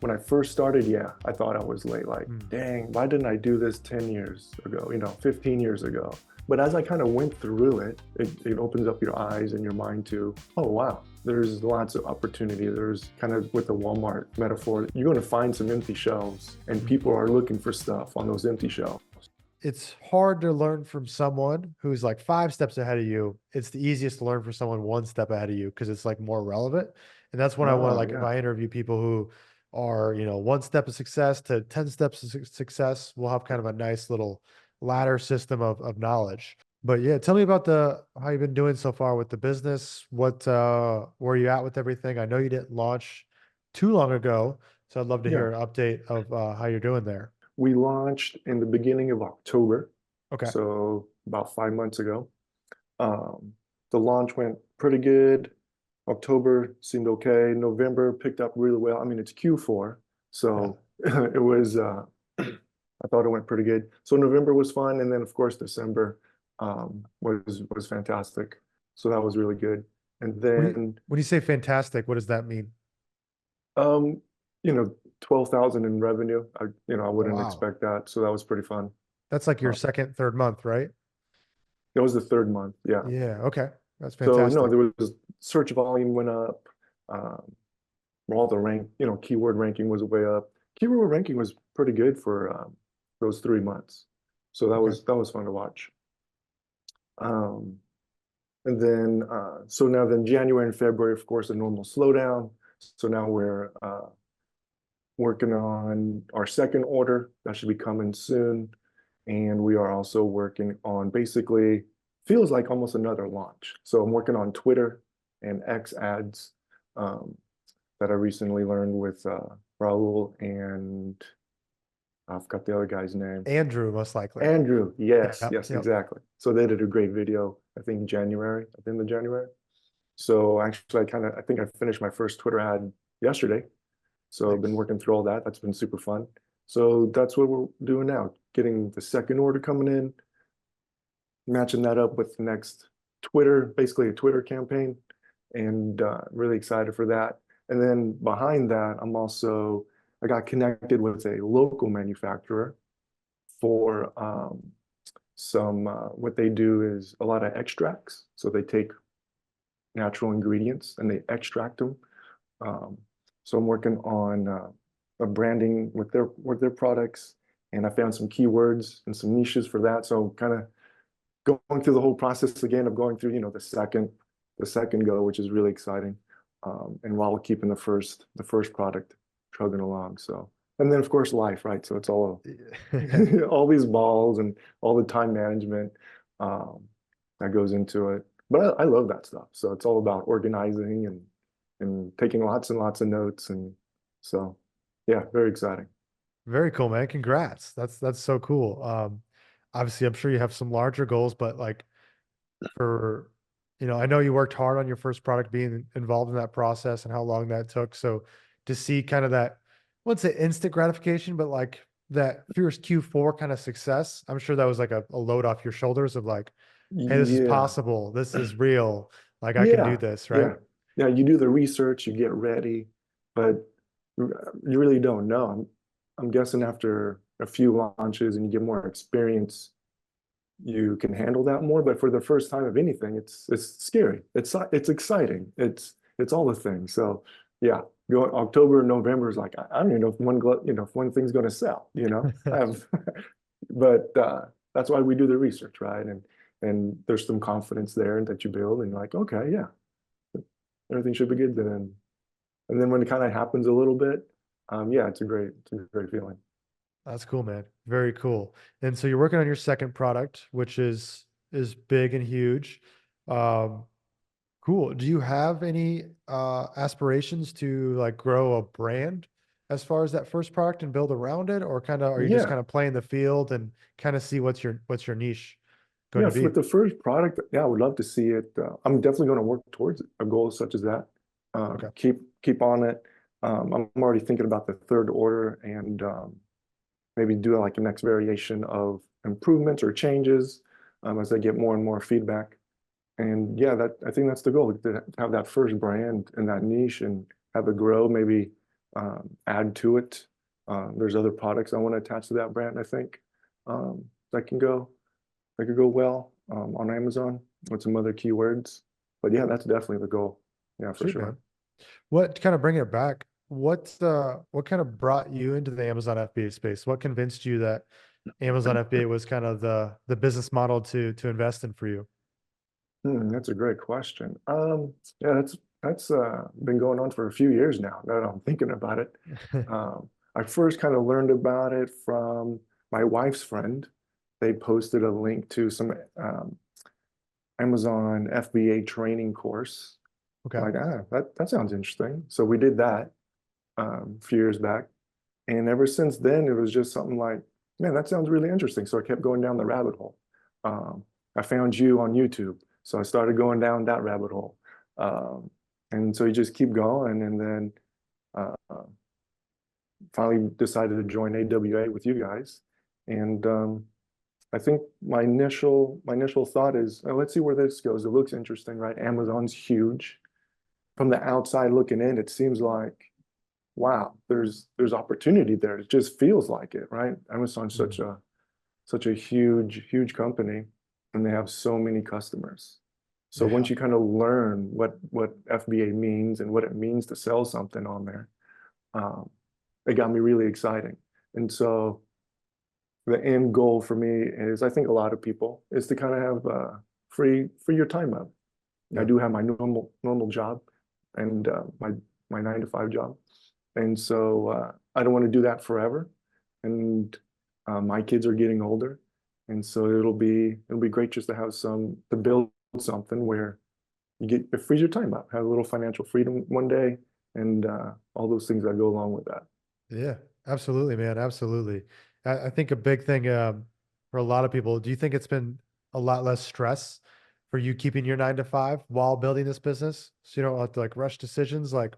When I first started, yeah, I thought I was late. Like, Hmm. dang, why didn't I do this 10 years ago, 15 years ago? But as I kind of went through it, it opens up your eyes and your mind to, oh, wow, there's lots of opportunity. There's kind of with the Walmart metaphor, you're going to find some empty shelves and Mhm. people are looking for stuff on those empty shelves. It's hard to learn from someone who's like 5 steps ahead of you. It's the easiest to learn from someone 1 step ahead of you because it's like more relevant. And that's when I want to Ah, like if yeah. I interview people who are, 1 step of success to 10 steps of success, we'll have kind of a nice little ladder system of knowledge. But yeah, tell me about the how you've been doing so far with the business. Where you at with everything? I know you didn't launch too long ago, so I'd love to Yeah. hear an update of how you're doing there. We launched in the beginning of October, Okay. so about 5 months ago. Um, the launch went pretty good. October seemed okay. November picked up really well. I mean, it's Q4, Yeah. so it was, I thought it went pretty good. So November was fun, and then of course December was fantastic. So that was really good. And When you then when you say fantastic, what does that mean? um, 12,000 in revenue. I Oh, wouldn't wow. expect that. So that was pretty fun. That's like your Uh, second, third month, right? it was the third month. Yeah. Yeah, okay. That's So no, fantastic. there was search volume went up. Um, all the keyword ranking was way up. Keyword ranking was pretty good for those 3 months. So that Okay. was fun to watch. Um, and then so now then January and February, of course, a normal slowdown. So now we're working on our second order. That should be coming soon. And we are also working on basically feels like almost another launch. So I'm working on Twitter and X ads um, that I recently learned with Raul and I forgot the other guy's name. Andrew, most likely. Andrew. Yes, Yep, yes, yep. exactly. So they did a great video, I think January, at the end of January. So actually I think I finished my first Twitter ad yesterday. So I've been Nice. working through all that. That's been super fun. So that's what we're doing now, getting the second order coming in, matching that up with the next Twitter, basically a Twitter campaign, and really excited for that. And then behind that, I got connected with a local manufacturer for what they do is a lot of extracts. So they take natural ingredients and they extract them. Um, so I'm working on a branding with their products, and I found some keywords and some niches for that. So kind of going through the whole process again of going through, the second go, which is really exciting. And while keeping the first product chugging along. So, and then of course life, right? So it's all Yeah. all these balls and all the time management um, that goes into it. But I love that stuff. So it's all about organizing and taking lots and lots of notes. And so, yeah, very exciting. Very cool, man. Congrats. That's so cool. Obviously, I'm sure you have some larger goals, but like for, I know you worked hard on your first product being involved in that process and how long that took. So to see kind of that, I wouldn't say instant gratification, but like that fierce Q4 kind of success, I'm sure that was like a load off your shoulders of like, hey, this is Yeah, possible. This is real. Like I can do yeah, this, right? yeah, yeah. You do the research, you get ready, but you really don't know. I'm guessing after a few launches and you get more experience, you can handle that more. But for the first time of anything, it's scary. It's exciting. It's all the things. So yeah, go October, November is like I don't even know if if one thing's going to sell. I have, but that's why we do the research, right? And there's some confidence there that you build, and you're like, okay, yeah, everything should be good then. And then when it kind of happens a little bit, yeah, it's a great feeling. That's cool, man. Very cool. And so you're working on your second product, which is big and huge. Um, cool. Do you have any aspirations to like grow a brand as far as that first product and build around it, or kind of are you just Yeah, kind of playing the field and kind of see what's your niche going yeah. to be? With the first product, yeah, I would love to see it. I'm definitely going to work towards a goal such as that. Okay. Keep on it. I'm already thinking about the third order and maybe do like a next variation of improvements or changes as I get more and more feedback. And yeah, that I think that's the goal to have that first brand in that niche and have it grow. Maybe add to it. There's other products I want to attach to that brand, I think, that could go well on Amazon with some other keywords. But yeah, that's definitely the goal. Yeah, for Sweet, man. sure. What kind of bring it back? What kind of brought you into the Amazon FBA space? What convinced you that Amazon FBA was kind of the business model to invest in for you? That's a great question. Yeah, that's been going on for a few years now that I'm thinking about it. I first kind of learned about it from my wife's friend. They posted a link to some Amazon FBA training course. Okay. Like, that sounds interesting. So we did that a few years back. And ever since then, it was just something like, man, that sounds really interesting. So I kept going down the rabbit hole. Um, I found you on YouTube. So I started going down that rabbit hole. And so you just keep going. And then uh, finally decided to join AWA with you guys. And I think my initial thought is, oh, let's see where this goes. It looks interesting, right? Amazon's huge. From the outside looking in, it seems like, wow, there's opportunity there. It just feels like it, right? Amazon's Mhm. such a huge company, and they have so many customers. So Yeah. once you kind of learn what FBA means and what it means to sell something on there, um, it got me really exciting. And so the end goal for me is, I think a lot of people, is to kind of have free your time up. I Yeah. do have my normal job and my 9 to 5 job. And so I don't want to do that forever. And my kids are getting older. And so it'll be great just to have to build something where it frees your time up, have a little financial freedom one day, and all those things that go along with that. Yeah. Absolutely, man. Absolutely. I think a big thing for a lot of people, do you think it's been a lot less stress for you keeping your 9 to 5 while building this business? So you don't have to like rush decisions. Like,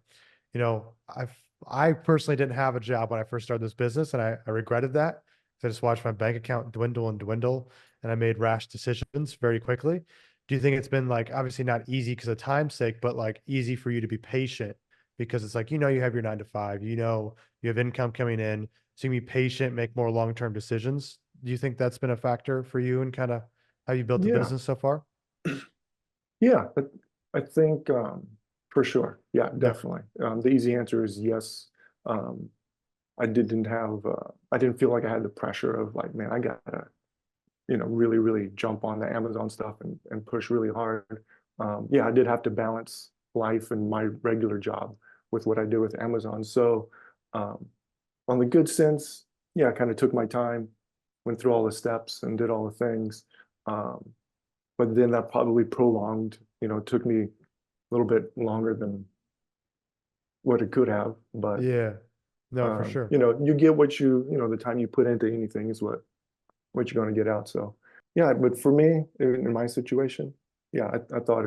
I personally didn't have a job when I first started this business, and I regretted that. So I just watched my bank account dwindle and dwindle, and I made rash decisions very quickly. Do you think it's been like obviously not easy because of time's sake, but like easy for you to be patient because it's like you have your 9 to 5, you have income coming in, so you can be patient, make more long-term decisions. Do you think that's been a factor for you and kind of how you built the Yeah, business so far? yeah, but I think for sure. Yeah, Yeah. definitely. The easy answer is yes. Um, I didn't feel like I had the pressure of like, man, I gotta, really jump on the Amazon stuff and push really hard. Yeah, I did have to balance life and my regular job with what I did with Amazon. So, um, on the good sense, yeah, I kind of took my time, went through all the steps and did all the things. Um, but then that probably prolonged, took me a little bit longer than what it could have. But, Yeah. No, for sure. you get the time you put into anything is what you're going to get out. So yeah, but for me, in my situation, yeah, I thought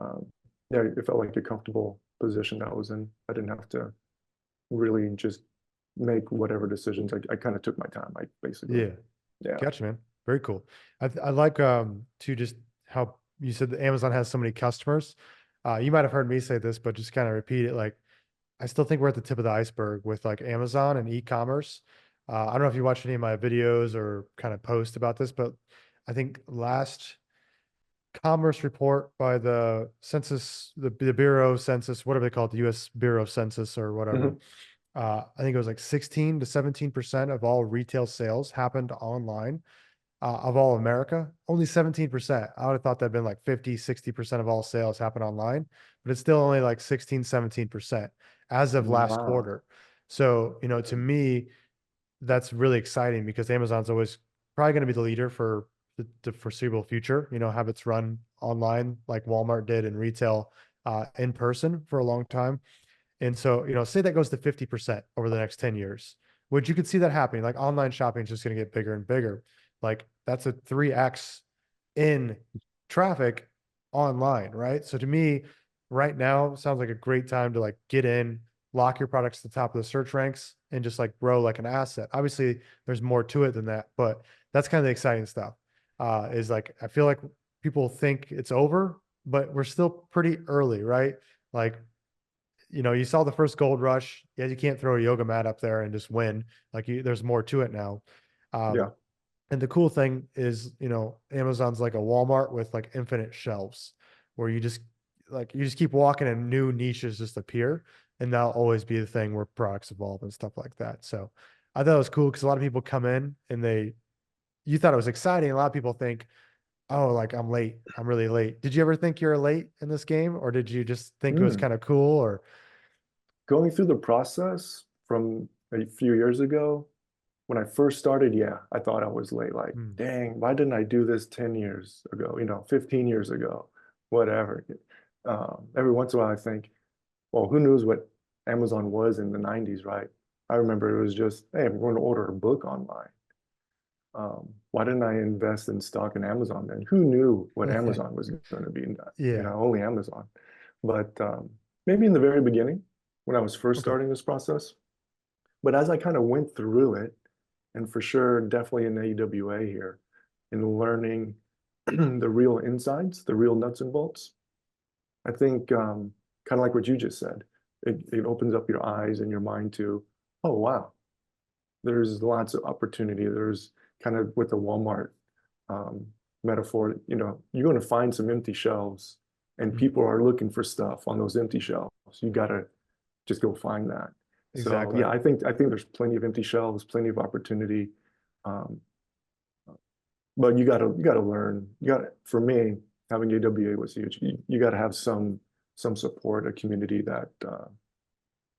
um, yeah, it felt like a comfortable position that I was in. I didn't have to really just make whatever decisions. I kind of took my time, like basically. Yeah. Yeah. Gotcha, man. Very cool. I like to just how you said that Amazon has so many customers. You might have heard me say this, but just kind of repeat it. Like I still think we're at the tip of the iceberg with like Amazon and e-commerce. I don't know if you watch any of my videos or kind of post about this, but I think last commerce report by the census, the Bureau of Census, whatever they call it, the US Bureau of Census or whatever. Mhm. I think it was like 16 to 17% of all retail sales happened online of all America. Only 17%. I would have thought that'd been like 50, 60% of all sales happen online, but it's still only like 16, 17% as of last Wow. quarter. So, to me, that's really exciting because Amazon's always probably going to be the leader for the foreseeable future, have its run online like Walmart did in retail in person for a long time. And so, say that goes to 50% over the next 10 years, which you could see that happening. Like online shopping is just going to get bigger and bigger. Like that's a 3x in traffic online, right? So to me, right now sounds like a great time to like get in, lock your products to the top of the search ranks and just like grow like an asset. Obviously, there's more to it than that, but that's kind of the exciting stuff. Is like I feel like people think it's over, but we're still pretty early, right? Like you saw the first gold rush. Yeah, you can't throw a yoga mat up there and just win. Like there's more to it now. Yeah. Um, and the cool thing is, Amazon's like a Walmart with like infinite shelves where you just keep walking and new niches just appear. And that'll always be the thing where products evolve and stuff like that. So I thought it was cool because a lot of people come in and you thought it was exciting. A lot of people think, oh, like I'm late. I'm really late. Did you ever think you're late in this game, or did you just think it was Mm. kind of cool? Or Going through the process from a few years ago, when I first started, yeah, I thought I was late. Like, Hmm. dang, why didn't I do this 10 years ago, 15 years ago, whatever. Every once in a while, I think, well, who knows what Amazon was in the 90s, right? I remember it was just, hey, I'm going to order a book online. Why didn't I invest in stock in Amazon then? Who knew what Amazon was going to be? Yeah. Only Amazon. But maybe in the very beginning, when I was first Okay. starting this process. But as I kind of went through it, and for sure, definitely in AWA here, in learning the real insides, the real nuts and bolts, I think kind of like what you just said, it opens up your eyes and your mind to, oh, wow, there's lots of opportunity. There's kind of with the Walmart um, metaphor, you're going to find some empty shelves and Mhm. people are looking for stuff on those empty shelves. You got to just go find that. So Exactly. yeah, I think there's plenty of empty shelves, plenty of opportunity. Um, but you gotta learn. For me, having AWA was huge. You got to have some support, a community that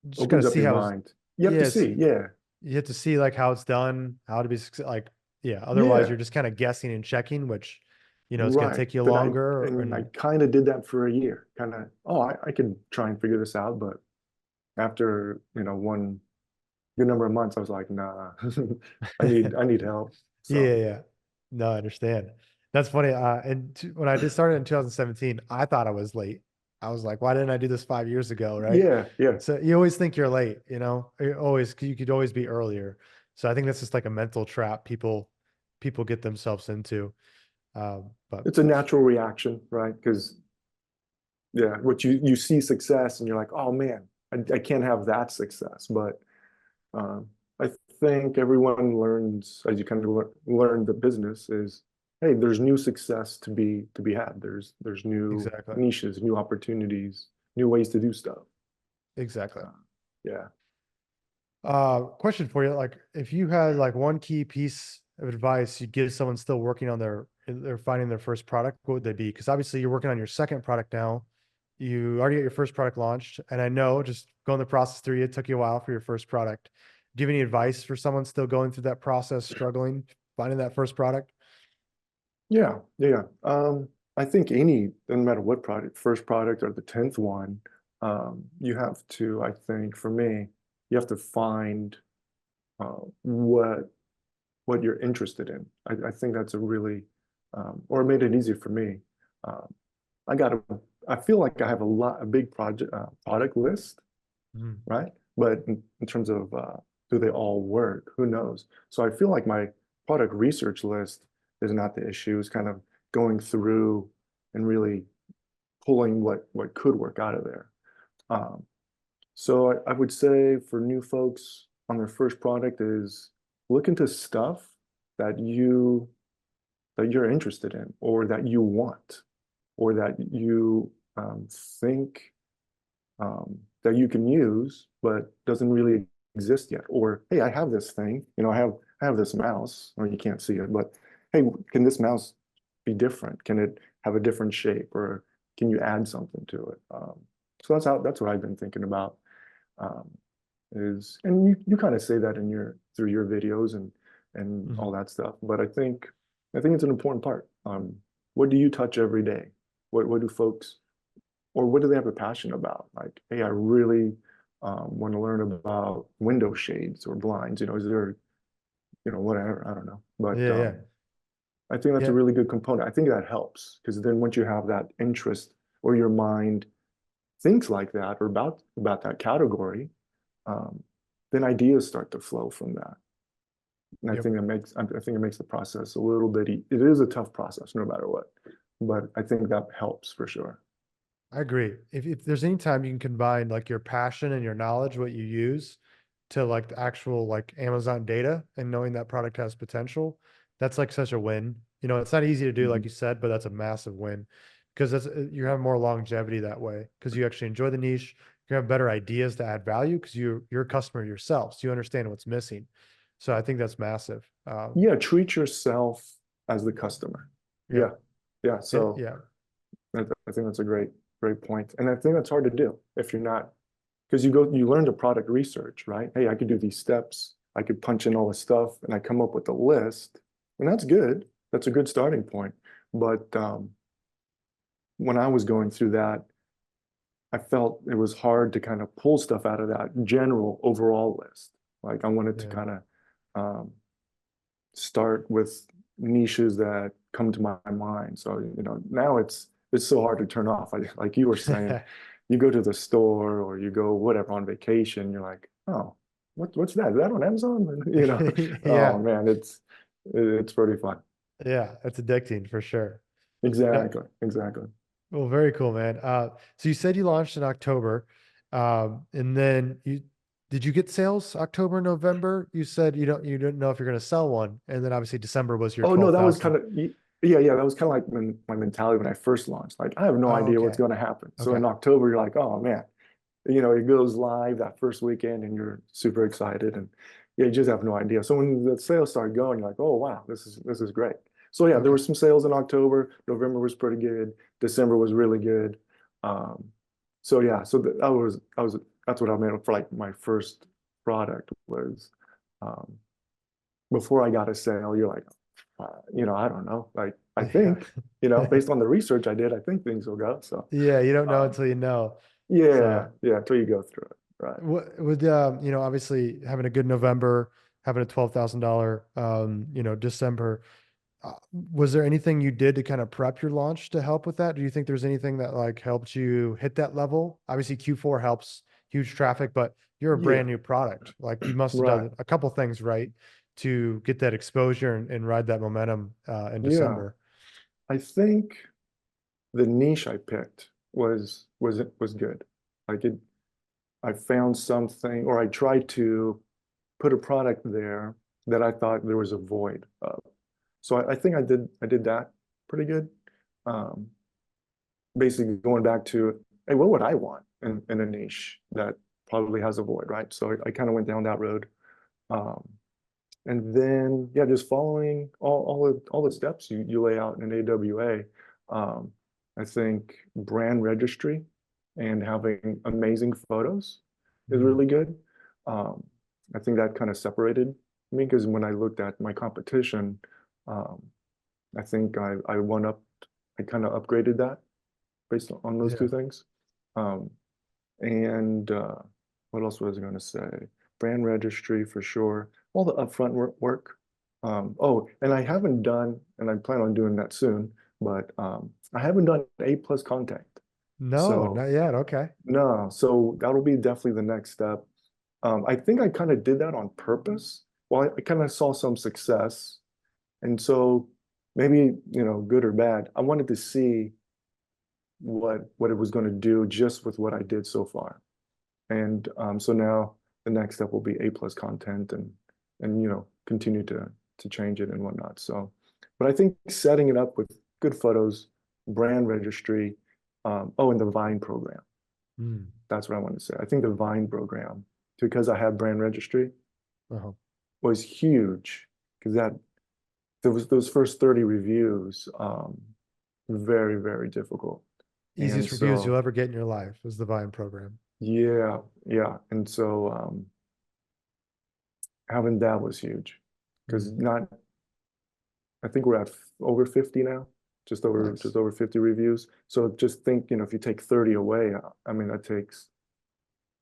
Just got to opens up see your how it's, mind. You have to yes, see, yeah, you have to see like how it's done, how to be like, yeah. Otherwise, yeah. you're just kind of guessing and checking, which, it's going to Right. take you Then I longer. and I And kind of did that for a year. Kind of, oh, I could try and figure this out, but after, one good number of months, I was like, nah, I need help. yeah, So yeah. No, I understand. That's funny. When I did started in 2017, I thought I was late. I was like, why didn't I do this 5 years ago? Right. yeah, yeah. So you always think you're late, you could always be earlier. So I think that's just like a mental trap people get themselves into. But It's a natural reaction, right? Because yeah, what you see success and you're like, oh man, I can't have that success. But I think everyone learns as you kind of learn the business is, hey, there's new success to be had. There's new exactly, niches, new opportunities, new ways to do stuff. exactly. Uh, yeah. Question for you. Like if you had like one key piece of advice you'd give someone still working on they're finding their first product, what would they be? Because obviously you're working on your second product now. You already got your first product launched. And I know just going the process through, it took you a while for your first product. Do you have any advice for someone still going through that process, struggling, finding that first product? Yeah, yeah. I think doesn't matter what product, first product or the 10th one, you have to, I think for me, you have to find uh, what what you're interested in. I think that's a really, or it made it easier for me. Um, I got a, I feel like I have a big product list, Mhm. right? But in terms of do they all work? Who knows? So I feel like my product research list is not the issue. It's kind of going through and really pulling what could work out of there. Um, so I would say for new folks on their first product is look into stuff that you that you're interested in or that you want or that you think that you can use, but doesn't really exist yet. Or, hey, I have this thing, I have this mouse, or you can't see it, but hey, can this mouse be different? Can it have a different shape or can you add something to it? So that's what I've been thinking about. Um, and you kind of say that through your videos and Mhm. all that stuff. But I think it's an important part. What do you touch every day? What do folks or what do they have a passion about? Like, hey, I really want to learn about window shades or blinds. Is there, whatever, I don't know. But Yeah, yeah, I think that's a yeah, really good component. I think that helps because then once you have that interest or your mind thinks like that or about that category, um, then ideas start to flow from that. And yep. I think it makes the process a little bit, it is a tough process no matter what, but I think that helps for sure. I agree. If there's any time you can combine like your passion and your knowledge, what you use to like the actual like Amazon data and knowing that product has potential, that's like such a win. You know, it's not easy to do, like Mhm. you said, but that's a massive win because that's you have more longevity that way because you actually enjoy the niche. You have better ideas to add value because you're a customer yourself, so you understand what's missing. So I think that's massive. Yeah, treat yourself as the customer. Yeah, Yeah, yeah. So yeah, I think that's a great point. And I think that's hard to do if you're not, because you learn the product research, right? Hey, I could do these steps. I could punch in all the stuff and I come up with a list. And that's good. That's a good starting point. But when I was going through that, I felt it was hard to kind of pull stuff out of that general overall list. Like I wanted to yeah, kind of start with niches that come to my mind. So, now it's so hard to turn off. Like you were saying, you go to the store or you go whatever on vacation, you're like, oh, what's that? Is that on Amazon? Oh yeah, man, it's pretty fun. yeah. That's addicting for sure. Yeah. Exactly, exactly. Well, very cool, man. So you said you launched in October, and then you did you get sales October, November? You said you didn't know if you're going to sell one, and then obviously December was your Oh no, that was 12,000. kind of yeah, that was kind of like my mentality when I first launched. Like I have no Oh, idea what's okay, going to happen. So okay, in October, you're like, oh man, it goes live that first weekend and you're super excited and yeah, you just have no idea. So when the sales start going, you're like, oh wow, this is great. So yeah, there okay. were some sales in October. November was pretty good. December was really good. Um, so yeah, so that's what I meant for like my first product was um, before I got a sale, you're like, I don't know. Like I Yeah, think, based on the research I did, I think things will go. So yeah. You don't know um, until you know. yeah, So yeah, until you go through it. Right. what would obviously having a good November, having a $12,000 December. Was there anything you did to kind of prep your launch to help with that? Do you think there's anything that like helped you hit that level? Obviously, Q4 helps huge traffic, but you're a Yeah, brand new product. Like you must have right. done a couple things right to get that exposure and ride that momentum in Yeah. December. I think the niche I picked was good. Like I found something, or I tried to put a product there that I thought there was a void of. So I think I did that pretty good. Um, Basically going back to, hey, what would I want in a niche that probably has a void, right? So I kind of went down that road. Um, And then, yeah, just following all the steps you lay out in AWA. I think brand registry and having amazing photos is Mm, really good. Um, I think that kind of separated me because when I looked at my competition, um, I think I went up, I kind of upgraded that based on those yeah, two things. Um, and what else was I going to say? Brand registry for sure. All the upfront work. Oh, and I haven't done, and I plan on doing that soon, but I haven't done A+ content. no, So not yet. Okay. no, so that'll be definitely the next step. I think I kind of did that on purpose. Well, I kind of saw some success, and so maybe, good or bad, I wanted to see what it was going to do just with what I did so far. And so now the next step will be A+ content and continue to change it and whatnot. So, but I think setting it up with good photos, brand registry, and the Vine program. Mm, That's what I want to say. I think the Vine program, because I have brand registry, uh-huh. was huge because that there was those first 30 reviews, very, very difficult. And Easiest reviews you'll so, ever get in your life is the Vine program. yeah, yeah. And so having that was huge because Mm, not I think we're at over 50 now, just over nice. just over 50 reviews. So just think, if you take 30 away, I mean that takes,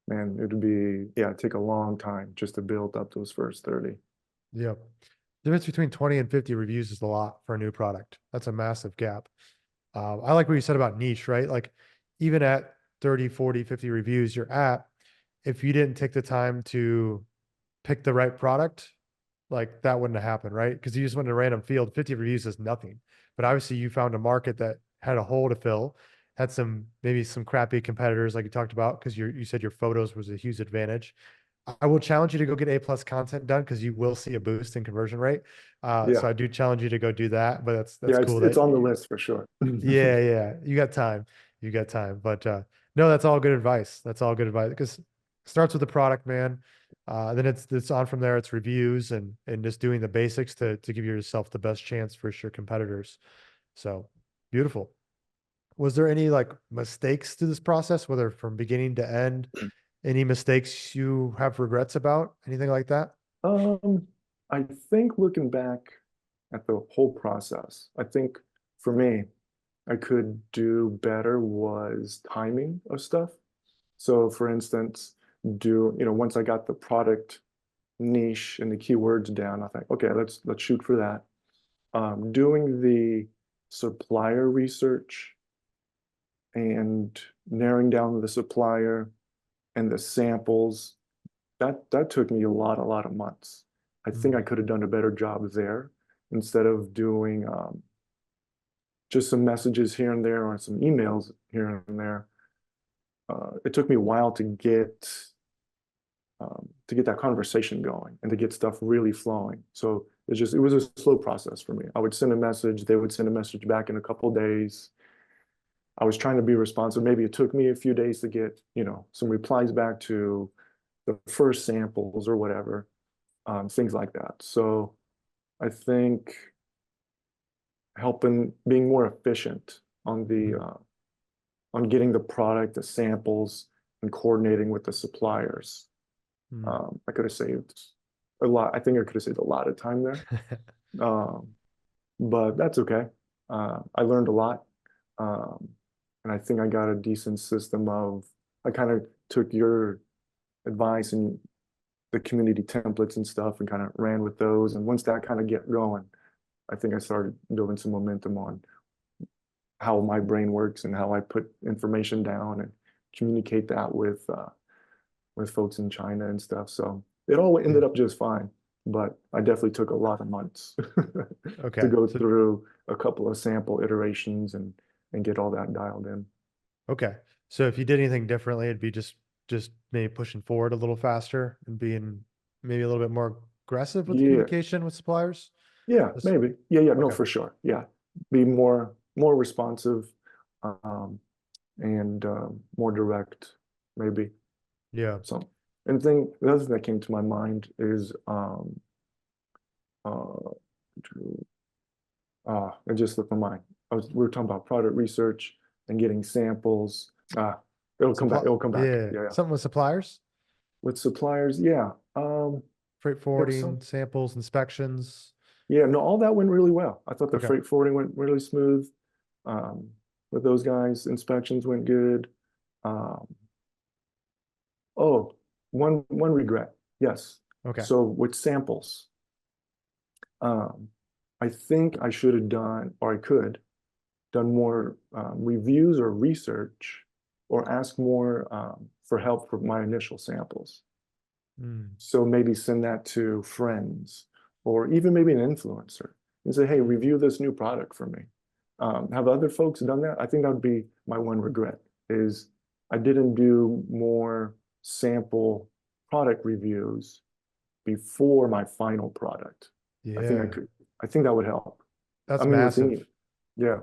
man, it'd take a long time just to build up those first 30. Yep. The difference between 20 and 50 reviews is a lot for a new product. That's a massive gap. I like what you said about niche, right? Like even at 30, 40, 50 reviews, your app, if you didn't take the time to pick the right product, like that wouldn't have happened, right? Because you just went to a random field, 50 reviews is nothing. But obviously you found a market that had a hole to fill had some maybe some crappy competitors like you talked about because you said your photos was a huge advantage. I will challenge you to go get A+ content done because you will see a boost in conversion rate. So Yeah. I do challenge you to go do that, but that's Yeah, cool it's that on the list for sure. yeah, yeah, you got time. You got time. But no, that's all good advice. That's all good advice because starts with the product, man. Then it's on from there. It's reviews and just doing the basics to give yourself the best chance versus your competitors. So beautiful. Was there any like mistakes to this process, whether from beginning to end? Any mistakes you have regrets about? Anything like that? Um, I think looking back at the whole process, I think for me, I could do better was timing of stuff. So for instance, once I got the product niche and the keywords down, I think, okay, let's shoot for that. Doing the supplier research and narrowing down the supplier and the samples, that took me a lot of months. I think I Mm, could have done a better job there instead of doing just some messages here and there or some emails here and there. It took me a while to get that conversation going and to get stuff really flowing. So it was a slow process for me. I would send a message, they would send a message back in a couple of days. I was trying to be responsive. Maybe it took me a few days to get, some replies back to the first samples or whatever, things like that. So I think helping being more efficient on the mm, on getting the product, the samples, and coordinating with the suppliers. mm. I could have saved a lot. I think I could have saved a lot of time there. Um, but that's okay. I learned a lot. Um, and I think I got a decent system I kind of took your advice and the community templates and stuff and kind of ran with those. And once that kind of get going, I think I started building some momentum on how my brain works and how I put information down and communicate that with folks in China and stuff. So it all Yeah. ended up just fine, but I definitely took a lot of months to Okay. go So through a couple of sample iterations and get all that dialed in. okay. So if you did anything differently, it'd be just maybe pushing forward a little faster and being maybe a little bit more aggressive with the Yeah, communication with suppliers. yeah, Just maybe. Yeah, no, okay. for sure. Yeah, be more responsive, um, and more direct, maybe. Yeah. So, the other thing that came to my mind is uh, it just slipped my mind. We were talking about product research and getting samples. It'll come back. Supply It'll come back. yeah. Yeah, yeah. Something with suppliers, With suppliers, yeah. freight There was forwarding, some. samples, inspections. Yeah, no, all that went really well. I thought the Okay. freight forwarding went really smooth. Um, with those guys, inspections went good. Um, oh, one regret. Yes. Okay. So with samples, um, I think I should have done, or I could, done more reviews or research or ask more for help for my initial samples. Mm, So maybe send that to friends or even maybe an influencer and say, hey, mm, review this new product for me. Have other folks done that? I think that would be my one regret is I didn't do more sample product reviews before my final product. I think I yeah. could, I think that would help. I That's mean, with thinking, massive. yeah.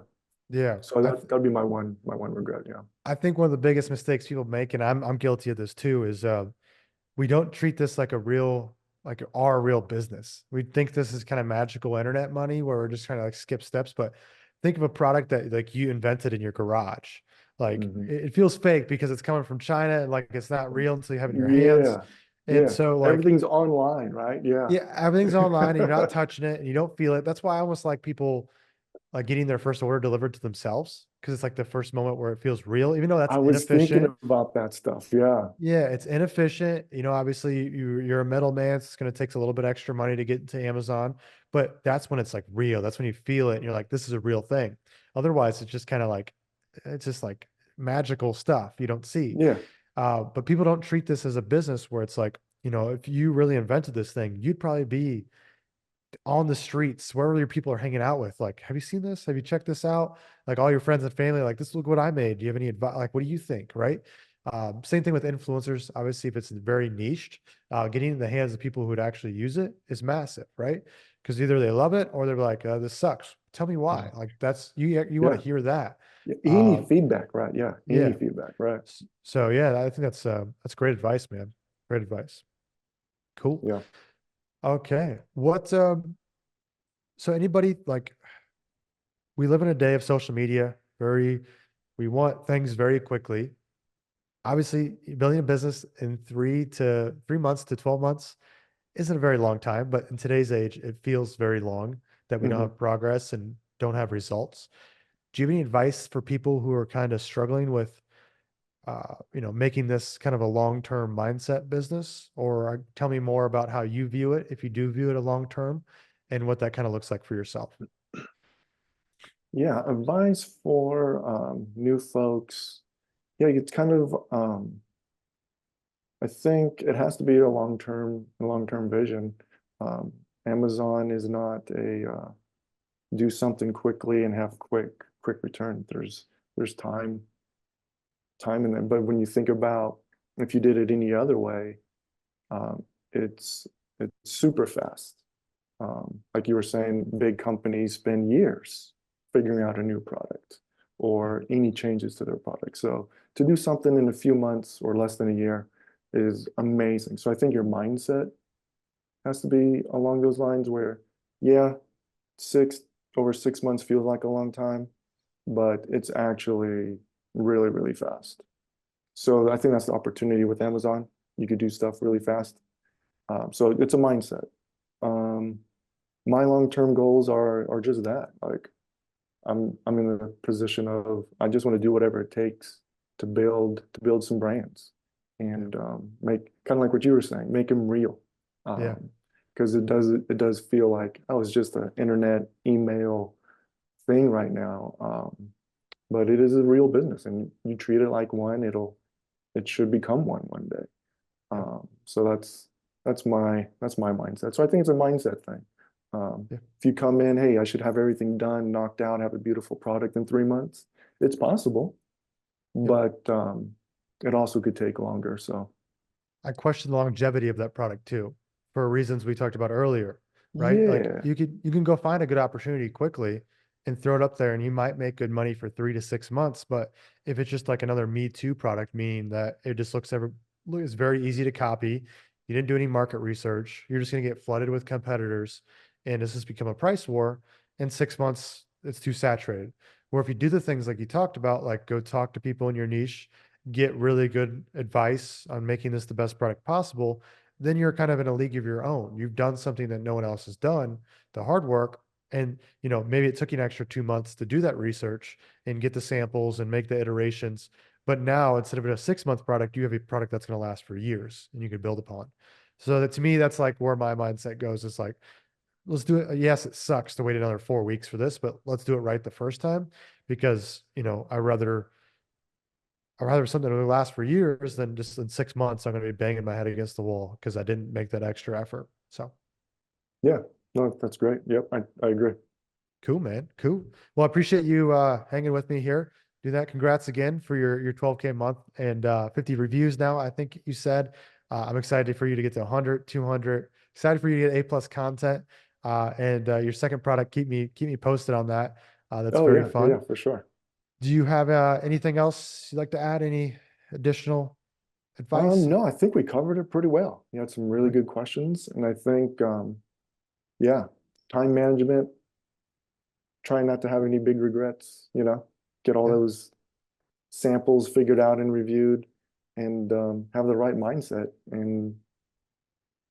Yeah. So that'd be my one regret. Yeah. I think one of the biggest mistakes people make, and I'm guilty of this too, is we don't treat this like a real like our real business. We think this is kind of magical internet money where we're just trying to like skip steps, but think of a product that like you invented in your garage. Like Hmm. it feels fake because it's coming from China and like it's not real until you have it in your hands. Yeah. And Yeah. so like Everything's online, right? Yeah. yeah, everything's online and you're not touching it and you don't feel it. That's why I almost like people like getting their first order delivered to themselves because it's like the first moment where it feels real, even though that's I was thinking inefficient. about that stuff. Yeah. Yeah, it's inefficient. You know, obviously you're a middleman. So it's going to take a little bit extra money to get into Amazon, but that's when it's like real. That's when you feel it and you're like, this is a real thing. Otherwise, it's just kind of like it's just like magical stuff you don't see. Yeah. But people don't treat this as a business where it's like, you know, if you really invented this thing, you'd probably be on the streets, wherever your people are hanging out with, like, have you seen this? Have you checked this out? Like all your friends and family, like, this look what I made. Do you have any advice? Like, what do you think? Right. Same thing with influencers. Obviously, if it's very niched, getting in the hands of people who would actually use it is massive, right? Because either they love it or they're like, this sucks. Tell me why. Mhm. Like that's you want Yeah. to hear that. Yeah. Any Um, feedback, right? Yeah. Any yeah. feedback, right? So yeah, I think that's great advice, man. Great advice. Cool. Yeah. Okay. So anybody like we live in a day of social media, we want things very quickly. Obviously, building a business in 3 months to 12 months isn't a very long time, but in today's age, it feels very long that we don't Hmm. have progress and don't have results. Do you have any advice for people who are kind of struggling with making this kind of a long-term mindset business? Or tell me more about how you view it, if you do view it a long term, and what that kind of looks like for yourself. Yeah. Advice for new folks. Yeah, it's kind of I think it has to be a long-term vision. Um, Amazon is not a do something quickly and have quick return. There's time in there. But when you think about if you did it any other way, um, it's it's super fast. Like you were saying, big companies spend years figuring out a new product or any changes to their product. So to do something in a few months or less than a year is amazing. So I think your mindset has to be along those lines where, yeah, six over 6 months feels like a long time, but it's actually really fast. So I think that's the opportunity with Amazon. You could do stuff really fast. So it's a mindset. Um, my long-term goals are just that. Like I'm in the position of I just want to do whatever it takes to build some brands Yeah. and make kind of like what you were saying, make them real. Yeah. Because it does feel like oh, it's just an internet email thing right now. But it is a real business, and you treat it like one, it should become one day. Yeah. So that's my mindset. So I think it's a mindset thing. Yeah. If you come in, hey, I should have everything done, knocked out, have a beautiful product in 3 months, it's possible, Yep. but it also could take longer. So I question the longevity of that product too, for reasons we talked about earlier, right? Like yeah, you can go find a good opportunity quickly and throw it up there and you might make good money for 3 to 6 months. But if it's just like another Me Too product, meaning that it just it's very easy to copy, you didn't do any market research, you're just gonna get flooded with competitors and this has become a price war. In 6 months, it's too saturated. Where if you do the things like you talked about, like go talk to people in your niche, get really good advice on making this the best product possible, then you're kind of in a league of your own. You've done something that no one else has done, the hard work. And, maybe it took you an extra 2 months to do that research and get the samples and make the iterations. But now instead of a 6 month product, you have a product that's going to last for years and you can build upon. So that to me, that's like where my mindset goes. It's like, let's do it. Yes, it sucks to wait another 4 weeks for this, but let's do it right the first time because, I'd rather something that will last for years than just in 6 months, I'm going to be banging my head against the wall because I didn't make that extra effort. So yeah, no, that's great. Yep, I agree. cool, man. Cool. Well, I appreciate you hanging with me here. Do that. Congrats again for your 12K month and 50 reviews now. I think you said. I'm excited for you to get to 100, 200. Excited for you to get A+ content. And your second product, keep me posted on that. That's Oh very yeah, fun. for sure. Do you have anything else you'd like to add? Any additional advice? No, I think we covered it pretty well. You had some really Right. good questions, and I think yeah, time management, try not to have any big regrets, get all Yeah. those samples figured out and reviewed and have the right mindset. And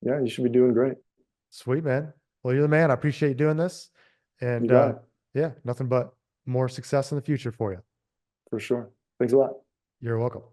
yeah, you should be doing great. Sweet, man. Well, you're the man. I appreciate you doing this. You And got it yeah, nothing but more success in the future for you. for sure. Thanks a lot. You're welcome.